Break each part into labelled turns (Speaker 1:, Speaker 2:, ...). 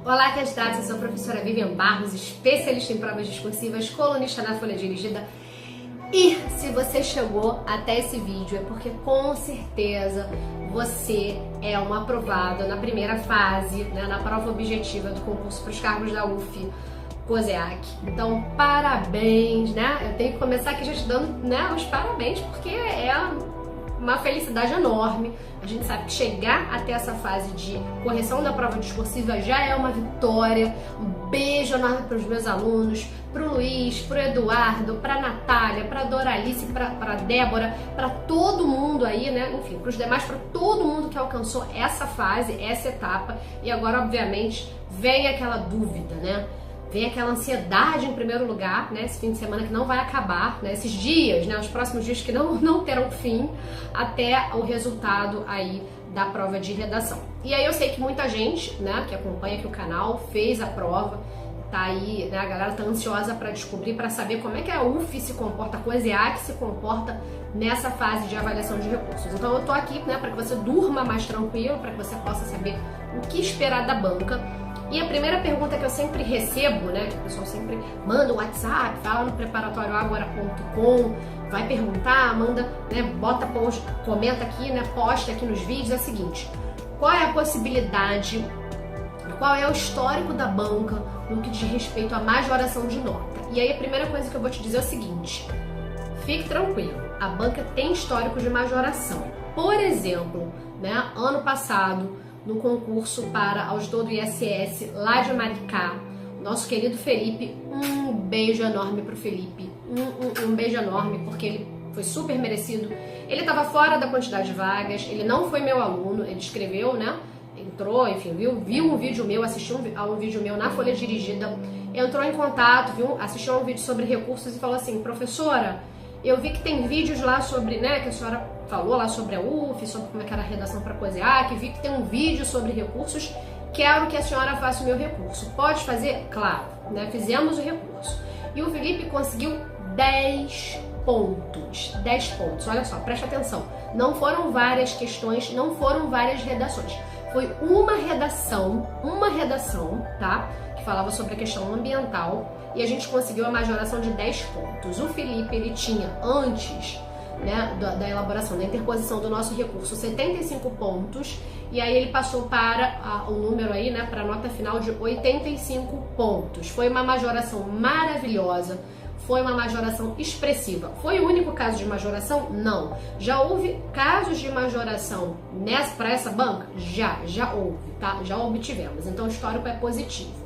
Speaker 1: Olá, candidatos! Eu sou a professora Vivian Barros, especialista em provas discursivas, colunista da Folha Dirigida. E se você chegou até esse vídeo é porque com certeza você é um aprovado na primeira fase, né, na prova objetiva do concurso para os cargos da UF COSEAC. Então, parabéns, né? Eu tenho que começar aqui já te dando, né, os parabéns, porque é uma felicidade enorme. A gente sabe que chegar até essa fase de correção da prova discursiva já é uma vitória. Um beijo enorme para os meus alunos, para o Luiz, para o Eduardo, para a Natália, para a Doralice, para a Débora, para todo mundo aí, né? Enfim, para os demais, para todo mundo que alcançou essa fase, essa etapa. E agora, obviamente, vem aquela dúvida, né? Vem aquela ansiedade em primeiro lugar, né? Esse fim de semana que não vai acabar, né? Esses dias, né? Os próximos dias que não terão fim até o resultado aí da prova de redação. E aí eu sei que muita gente, né, que acompanha aqui o canal, fez a prova, tá aí, né? A galera tá ansiosa para descobrir, para saber como é que a UF se comporta, a COSEAC se comporta nessa fase de avaliação de recursos. Então eu tô aqui, né, para que você durma mais tranquilo, para que você possa saber o que esperar da banca. E a primeira pergunta que eu sempre recebo, né, que o pessoal sempre manda um WhatsApp, fala no preparatorioagora.com, vai perguntar, manda, né, bota post, comenta aqui, né, posta aqui nos vídeos, é a seguinte: qual é a possibilidade, qual é o histórico da banca no que diz respeito à majoração de nota? E aí a primeira coisa que eu vou te dizer é o seguinte: fique tranquilo, a banca tem histórico de majoração. Por exemplo, né, ano passado, no concurso para auditor do ISS lá de Maricá, nosso querido Felipe, um beijo enorme pro Felipe, um beijo enorme, porque ele foi super merecido. Ele estava fora da quantidade de vagas, ele não foi meu aluno, ele escreveu, né, entrou, enfim, viu um vídeo meu, assistiu a um vídeo meu na Folha Dirigida, entrou em contato, assistiu a um vídeo sobre recursos e falou assim: professora, eu vi que tem vídeos lá sobre, né, que a senhora falou lá sobre a UF, sobre como é que era a redação para a COSEAC, vi que tem um vídeo sobre recursos, quero que a senhora faça o meu recurso. Pode fazer? Claro, né, fizemos o recurso. E o Felipe conseguiu 10 pontos. 10 pontos, olha só, presta atenção. Não foram várias questões, não foram várias redações. Foi uma redação, tá, que falava sobre a questão ambiental, e a gente conseguiu a majoração de 10 pontos. O Felipe, ele tinha antes, né, da elaboração, da interposição do nosso recurso, 75 pontos, e aí ele passou para o número aí, né, para a nota final de 85 pontos. Foi uma majoração maravilhosa, foi uma majoração expressiva. Foi o único caso de majoração? Não. Já houve casos de majoração para essa banca? Já houve, tá? Já obtivemos, então o histórico é positivo.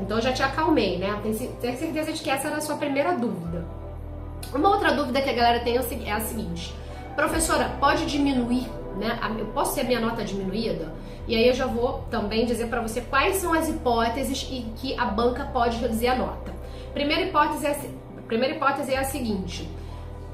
Speaker 1: Então eu já te acalmei, né? Tenho certeza de que essa era a sua primeira dúvida. Uma outra dúvida que a galera tem é a seguinte: professora, pode diminuir, né? Eu posso ter a minha nota diminuída? E aí eu já vou também dizer para você quais são as hipóteses em que a banca pode reduzir a nota. Primeira hipótese é a seguinte: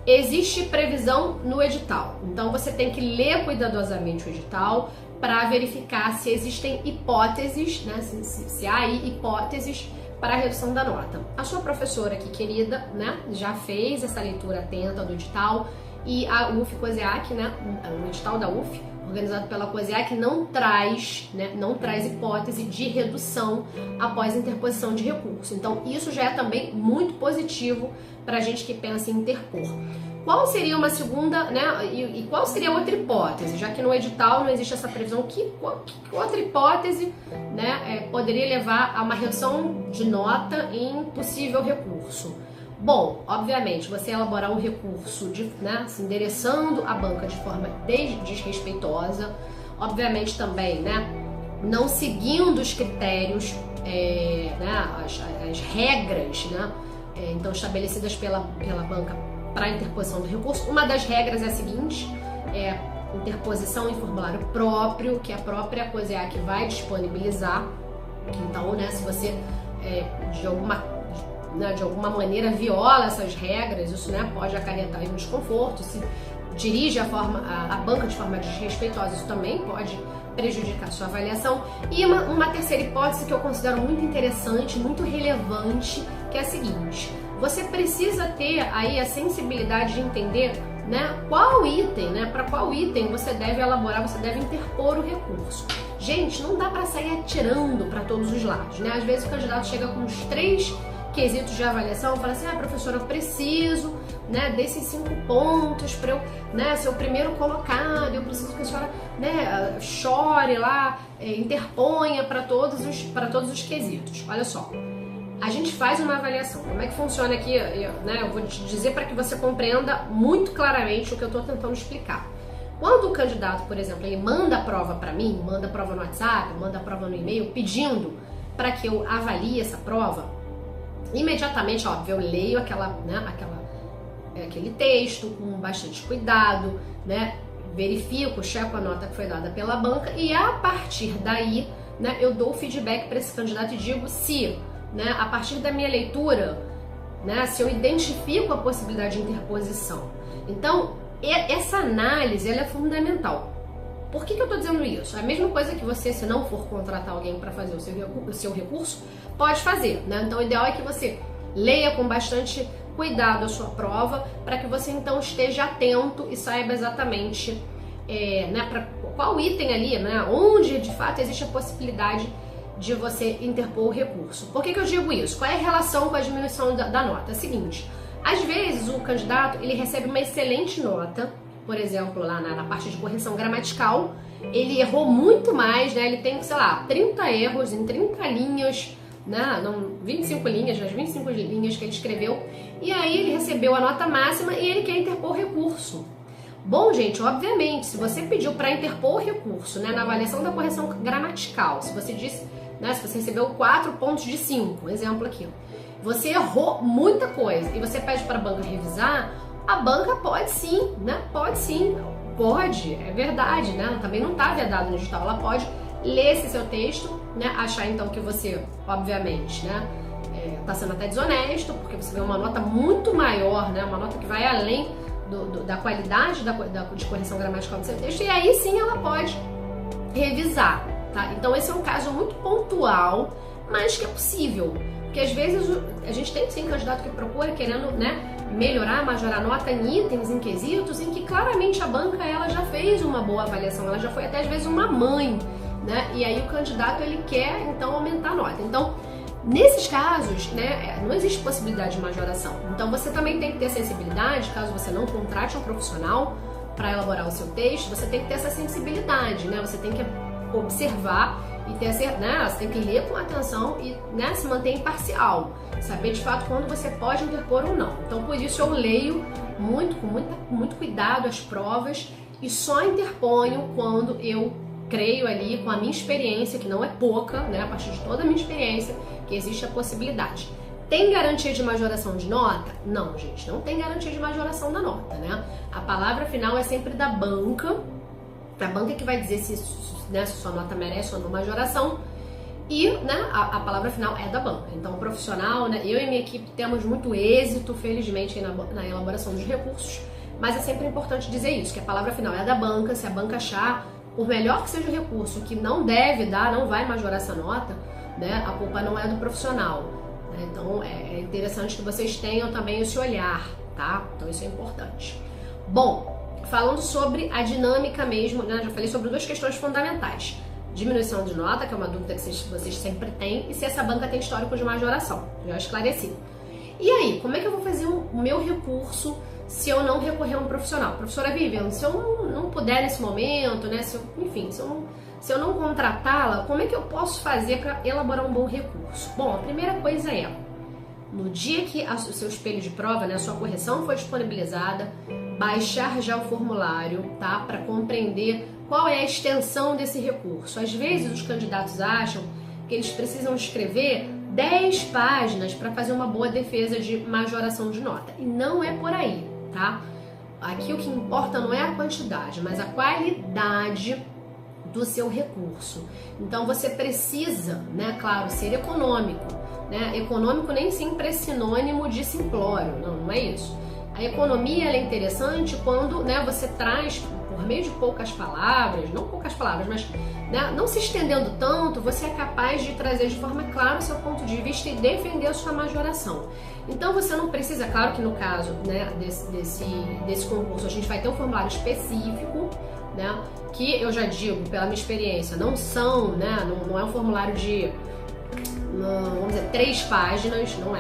Speaker 1: existe previsão no edital. Então você tem que ler cuidadosamente o edital para verificar se existem hipóteses, né? Se há aí hipóteses para a redução da nota. A sua professora aqui querida, né, já fez essa leitura atenta do edital, e a UF COSEAC, né, o edital da UF, organizado pela COSEAC, não traz hipótese de redução após interposição de recurso. Então isso já é também muito positivo para a gente que pensa em interpor. Qual seria uma segunda, né, e qual seria outra hipótese, já que no edital não existe essa previsão? Que outra hipótese, né, poderia levar a uma redução de nota em possível recurso? Bom, obviamente, você elaborar um recurso, né, se endereçando a banca de forma desrespeitosa, obviamente também, né, não seguindo os critérios, né, as regras, né, então estabelecidas pela banca para a interposição do recurso. Uma das regras é a seguinte: interposição em formulário próprio, que a própria COSEAC vai disponibilizar. Então, né, se você de alguma maneira viola essas regras, isso, né, pode acarretar um desconforto. Se dirige a banca de forma desrespeitosa, isso também pode prejudicar a sua avaliação. E uma terceira hipótese que eu considero muito interessante, muito relevante, que é a seguinte: você precisa ter aí a sensibilidade de entender, né, qual item, né, para qual item você deve elaborar, você deve interpor o recurso. Gente, não dá para sair atirando para todos os lados, né? Às vezes o candidato chega com uns 3 quesitos de avaliação, fala assim, professora, eu preciso, né, desses 5 pontos para eu, né, ser o primeiro colocado, eu preciso que a senhora, né, chore lá, interponha para todos os quesitos. Olha só, a gente faz uma avaliação. Como é que funciona aqui? Eu vou te dizer para que você compreenda muito claramente o que eu estou tentando explicar. Quando o candidato, por exemplo, ele manda a prova para mim, manda a prova no WhatsApp, manda a prova no e-mail, pedindo para que eu avalie essa prova, imediatamente, óbvio, eu leio aquele texto com bastante cuidado, né? Verifico, checo a nota que foi dada pela banca e a partir daí, né, eu dou o feedback para esse candidato e digo se, né, a partir da minha leitura, né, se eu identifico a possibilidade de interposição. Então, essa análise ela é fundamental. Por que eu estou dizendo isso? É a mesma coisa que você, se não for contratar alguém para fazer o seu recurso, pode fazer, né? Então, o ideal é que você leia com bastante cuidado a sua prova, para que você então esteja atento e saiba exatamente né, para qual item ali, né, onde de fato existe a possibilidade de você interpor o recurso. Por que eu digo isso? Qual é a relação com a diminuição da nota? É o seguinte, às vezes o candidato ele recebe uma excelente nota, por exemplo, lá na parte de correção gramatical, ele errou muito mais, né? Ele tem, sei lá, 30 erros em 30 linhas, né? Não, 25 linhas, as 25 linhas que ele escreveu, e aí ele recebeu a nota máxima e ele quer interpor recurso. Bom, gente, obviamente, se você pediu para interpor recurso, né, na avaliação da correção gramatical, se você disse, né, se você recebeu 4 pontos de 5, exemplo aqui, você errou muita coisa e você pede para a banca revisar, a banca pode sim, né? Pode sim, pode, é verdade, né? Também não está vedado no digital, ela pode ler esse seu texto, né? Achar então que você, obviamente, né? Tá sendo até desonesto, porque você ganhou uma nota muito maior, né? Uma nota que vai além da qualidade de correção gramatical do seu texto, e aí sim ela pode revisar, tá? Então esse é um caso muito pontual, mas que é possível. Porque às vezes a gente tem sim candidato que procura querendo, né, melhorar, majorar nota em itens, em quesitos, em que claramente a banca ela já fez uma boa avaliação, ela já foi até às vezes uma mãe, né? E aí o candidato ele quer então aumentar a nota. Então, nesses casos, né, não existe possibilidade de majoração. Então você também tem que ter sensibilidade, caso você não contrate um profissional para elaborar o seu texto, você tem que ter essa sensibilidade, né? Você tem que observar e ter, né, você tem que ler com atenção e, né, se manter imparcial, saber de fato quando você pode interpor ou não. Então por isso eu leio com muito cuidado as provas e só interponho quando eu creio ali, com a minha experiência, que não é pouca, né, a partir de toda a minha experiência, que existe a possibilidade. Tem garantia de majoração de nota? Não, gente, não tem garantia de majoração da nota, né? A palavra final é sempre da banca, a banca que vai dizer se, né, se sua nota merece ou não majoração, e, né, a palavra final é da banca. Então, o profissional, né, eu e minha equipe temos muito êxito, felizmente, na elaboração dos recursos, mas é sempre importante dizer isso, que a palavra final é da banca. Se a banca achar, por melhor que seja o recurso, que não deve dar, não vai majorar essa nota, né, a culpa não é do profissional, né? Então, é interessante que vocês tenham também esse olhar, tá? Então, isso é importante. Bom, falando sobre a dinâmica mesmo, né, já falei sobre 2 questões fundamentais. Diminuição de nota, que é uma dúvida que vocês sempre têm, e se essa banca tem histórico de majoração. Já esclareci. E aí, como é que eu vou fazer o meu recurso se eu não recorrer a um profissional? Professora Vivian, se eu não puder nesse momento, né, se eu não contratá-la, como é que eu posso fazer para elaborar um bom recurso? Bom, a primeira coisa é, no dia que o seu espelho de prova, né, a sua correção foi disponibilizada, baixar já o formulário, tá, para compreender qual é a extensão desse recurso. Às vezes os candidatos acham que eles precisam escrever 10 páginas para fazer uma boa defesa de majoração de nota. E não é por aí, tá? Aqui o que importa não é a quantidade, mas a qualidade do seu recurso. Então você precisa, né, claro, ser econômico, né? Econômico nem sempre é sinônimo de simplório, não é isso. A economia ela é interessante quando, né, você traz por meio de poucas palavras, não poucas palavras, mas, né, não se estendendo tanto, você é capaz de trazer de forma clara o seu ponto de vista e defender a sua majoração. Então você não precisa, claro que no caso, né, desse concurso a gente vai ter um formulário específico né? Que eu já digo, pela minha experiência, não são, né? Não é um formulário de, vamos dizer, 3 páginas, não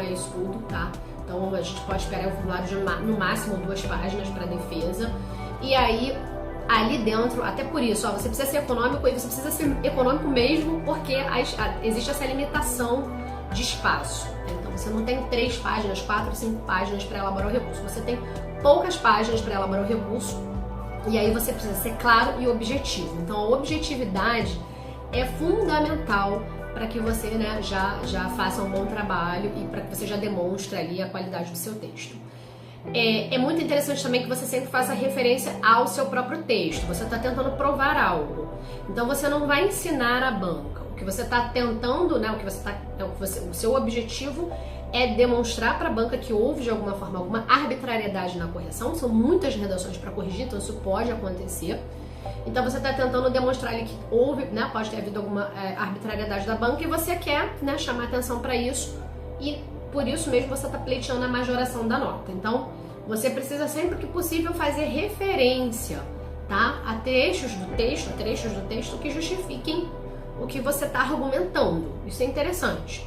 Speaker 1: é isso tudo, tá? Então a gente pode esperar um formulário de no máximo 2 páginas para defesa. E aí, ali dentro, até por isso, ó, você precisa ser econômico, e você precisa ser econômico mesmo porque existe essa limitação de espaço. Então você não tem 3 páginas, 4, 5 páginas para elaborar o recurso. Você tem poucas páginas para elaborar o recurso e aí você precisa ser claro e objetivo. Então a objetividade é fundamental para que você, né, já faça um bom trabalho e para que você já demonstre ali a qualidade do seu texto. É muito interessante também que você sempre faça referência ao seu próprio texto. Você está tentando provar algo. Então você não vai ensinar a banca. O que você está tentando, né, o seu objetivo é demonstrar para a banca que houve de alguma forma alguma arbitrariedade na correção. São muitas redações para corrigir, então isso pode acontecer. Então você está tentando demonstrar ali que houve, né, pode ter havido alguma arbitrariedade da banca e você quer, né, chamar atenção para isso e por isso mesmo você está pleiteando a majoração da nota. Então você precisa sempre que possível fazer referência, tá, a trechos do texto que justifiquem o que você está argumentando. Isso é interessante.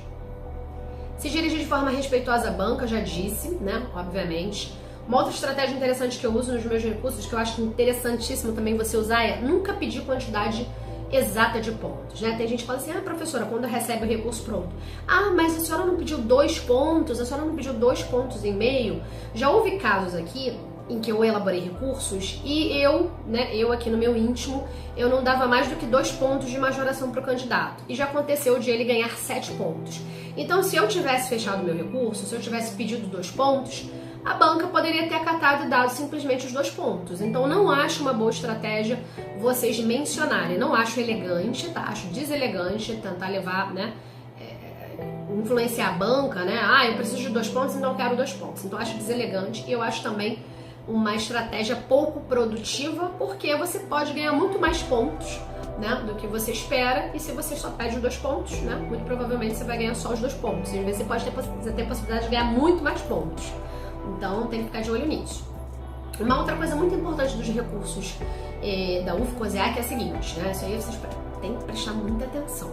Speaker 1: Se dirigir de forma respeitosa à banca, já disse, né, obviamente. Uma outra estratégia interessante que eu uso nos meus recursos, que eu acho interessantíssimo também você usar, é nunca pedir quantidade exata de pontos, né? Tem gente que fala assim, professora, quando recebe o recurso pronto, mas a senhora não pediu 2 pontos, a senhora não pediu 2,5 pontos. Já houve casos aqui em que eu elaborei recursos e eu aqui no meu íntimo, eu não dava mais do que 2 pontos de majoração para o candidato. E já aconteceu de ele ganhar 7 pontos. Então, se eu tivesse fechado o meu recurso, se eu tivesse pedido 2 pontos, a banca poderia ter acatado e dado simplesmente os 2 pontos. Então, não acho uma boa estratégia vocês mencionarem. Não acho elegante, tá? Acho deselegante tentar levar, né? Influenciar a banca, né? Eu preciso de 2 pontos, então eu quero 2 pontos. Então, acho deselegante e eu acho também uma estratégia pouco produtiva, porque você pode ganhar muito mais pontos, né, do que você espera, e se você só pede os 2 pontos, né, muito provavelmente você vai ganhar só os 2 pontos. E às vezes você tem a possibilidade de ganhar muito mais pontos. Então tem que ficar de olho nisso. Uma outra coisa muito importante dos recursos da UFCOSEAC é a seguinte, né, isso aí vocês têm que prestar muita atenção.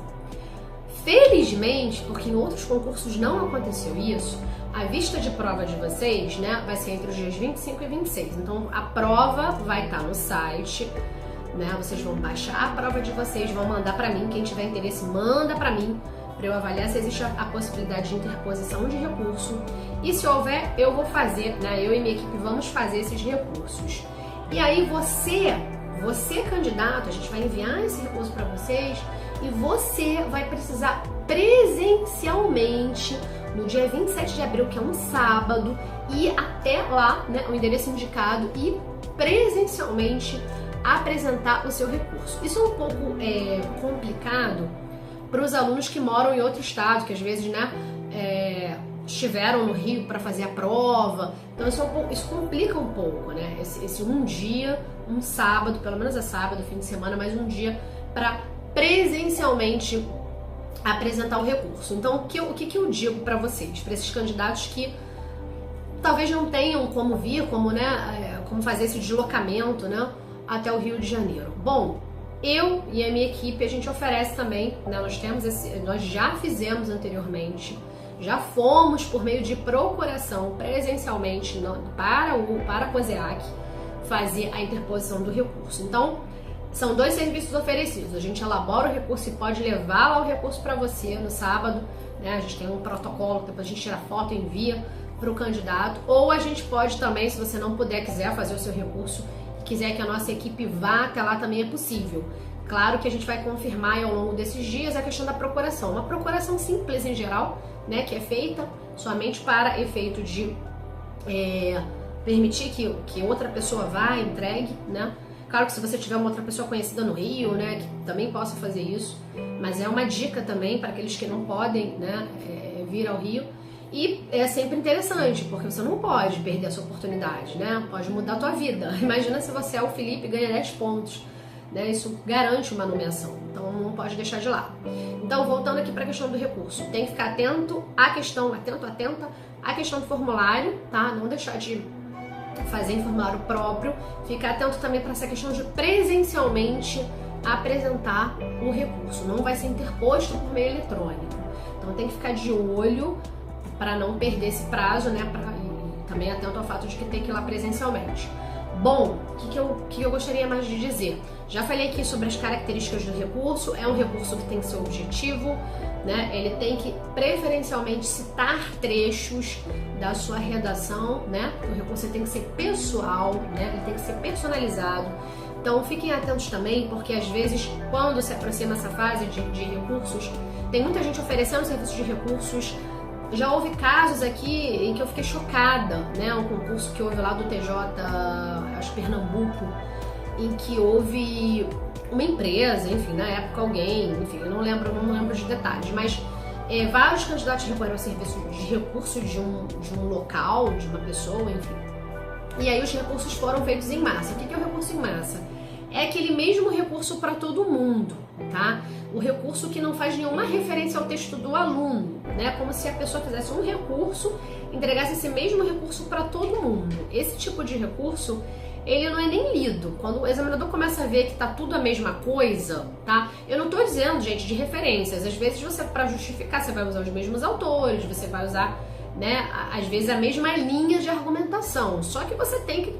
Speaker 1: Felizmente, porque em outros concursos não aconteceu isso, a vista de prova de vocês, né, vai ser entre os dias 25 e 26. Então a prova vai estar no site, né? Vocês vão baixar a prova de vocês, vão mandar para mim. Quem tiver interesse, manda para mim, para eu avaliar se existe a possibilidade de interposição de recurso. E se houver, eu vou fazer, né? Eu e minha equipe vamos fazer esses recursos. E aí você candidato, a gente vai enviar esse recurso para vocês e você vai precisar presencialmente no dia 27 de abril, que é um sábado, ir até lá, né, o endereço indicado, e presencialmente apresentar o seu recurso. Isso é um pouco complicado para os alunos que moram em outro estado, que às vezes, né, estiveram no Rio para fazer a prova. Então isso complica um pouco, né? Esse um dia, um sábado, pelo menos é sábado, fim de semana, mais um dia para presencialmente apresentar o recurso. Então, o que eu digo para vocês, para esses candidatos que talvez não tenham como vir, como fazer esse deslocamento, né, até o Rio de Janeiro? Bom, eu e a minha equipe, a gente oferece também, né, nós já fizemos anteriormente, já fomos por meio de procuração presencialmente para a COSEAC fazer a interposição do recurso. Então, são 2 serviços oferecidos. A gente elabora o recurso e pode levar lá o recurso para você no sábado, né? A gente tem um protocolo, depois a gente tira foto e envia para o candidato. Ou a gente pode também, se você não quiser fazer o seu recurso, quiser que a nossa equipe vá até lá, também é possível. Claro que a gente vai confirmar ao longo desses dias a questão da procuração. Uma procuração simples em geral, né, que é feita somente para efeito de permitir que outra pessoa vá, entregue, né? Claro que se você tiver uma outra pessoa conhecida no Rio, né, que também possa fazer isso, mas é uma dica também para aqueles que não podem, né, vir ao Rio. E é sempre interessante, porque você não pode perder essa oportunidade, né? Pode mudar a tua vida. Imagina se você é o Felipe e ganha 10 pontos, né? Isso garante uma nomeação, então não pode deixar de lado. Então, voltando aqui para a questão do recurso, tem que ficar atenta à questão do formulário, tá? Não deixar de fazer em formulário próprio. Fica atento também para essa questão de presencialmente apresentar o recurso. Não vai ser interposto por meio eletrônico. Então tem que ficar de olho para não perder esse prazo, né? E também atento ao fato de que tem que ir lá presencialmente. Bom, o que eu gostaria mais de dizer? Já falei aqui sobre as características do recurso. É um recurso que tem que ser objetivo, né? Ele tem que preferencialmente citar trechos da sua redação, né? O recurso tem que ser pessoal, né? Ele tem que ser personalizado. Então fiquem atentos também, porque às vezes quando se aproxima essa fase de recursos, tem muita gente oferecendo serviços de recursos. Já houve casos aqui em que eu fiquei chocada, né? Um concurso que houve lá do TJ, acho Pernambuco, em que houve uma empresa, enfim, na época alguém, enfim, eu não lembro de detalhes, mas vários candidatos recorreram ao serviço de recurso de um local, de uma pessoa, enfim. E aí os recursos foram feitos em massa. O que é o recurso em massa? É aquele mesmo recurso para todo mundo, tá? O recurso que não faz nenhuma referência ao texto do aluno, né? Como se a pessoa fizesse um recurso, entregasse esse mesmo recurso para todo mundo. Esse tipo de recurso, ele não é nem lido. Quando o examinador começa a ver que tá tudo a mesma coisa, tá? Eu não tô dizendo, gente, de referências. Às vezes você, para justificar, você vai usar os mesmos autores, você vai usar, né, às vezes a mesma linha de argumentação. Só que você tem que,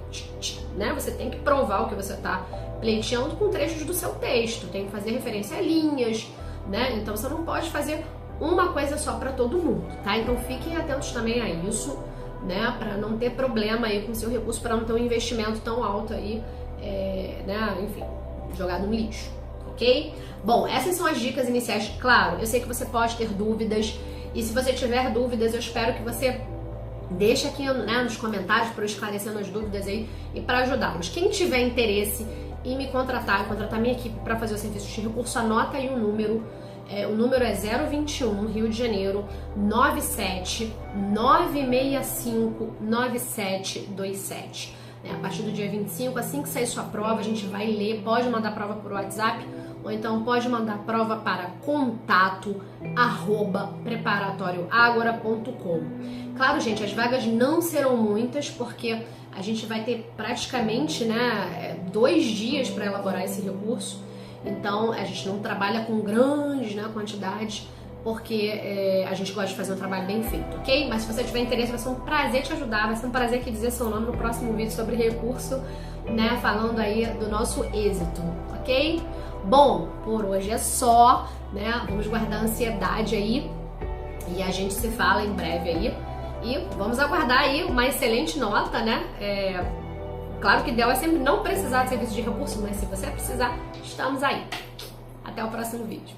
Speaker 1: né, você tem que provar o que você tá pleiteando com trechos do seu texto. Tem que fazer referência a linhas, né? Então você não pode fazer uma coisa só para todo mundo, tá? Então fiquem atentos também a isso, né, para não ter problema aí com o seu recurso, para não ter um investimento tão alto aí, né, enfim, jogado no lixo, ok? Bom, essas são as dicas iniciais. Claro, eu sei que você pode ter dúvidas, e se você tiver dúvidas, eu espero que você deixe aqui, né, nos comentários para eu esclarecer as dúvidas aí e para ajudá-los. Quem tiver interesse em me contratar minha equipe para fazer o serviço de recurso, anota aí o número. O número é 021 Rio de Janeiro 97 965 9727. A partir do dia 25, assim que sair sua prova, a gente vai ler. Pode mandar a prova por WhatsApp, ou então pode mandar a prova para contato@preparatorioagora.com. Claro, gente, as vagas não serão muitas, porque a gente vai ter praticamente, né, 2 dias para elaborar esse recurso. Então, a gente não trabalha com grandes, né, quantidades, porque a gente gosta de fazer um trabalho bem feito, ok? Mas se você tiver interesse, vai ser um prazer te ajudar, vai ser um prazer aqui dizer seu nome no próximo vídeo sobre recurso, né, falando aí do nosso êxito, ok? Bom, por hoje é só, né, vamos guardar a ansiedade aí e a gente se fala em breve aí. E vamos aguardar aí uma excelente nota, né? Claro que o ideal é sempre não precisar de serviço de recurso, mas se você precisar, estamos aí. Até o próximo vídeo.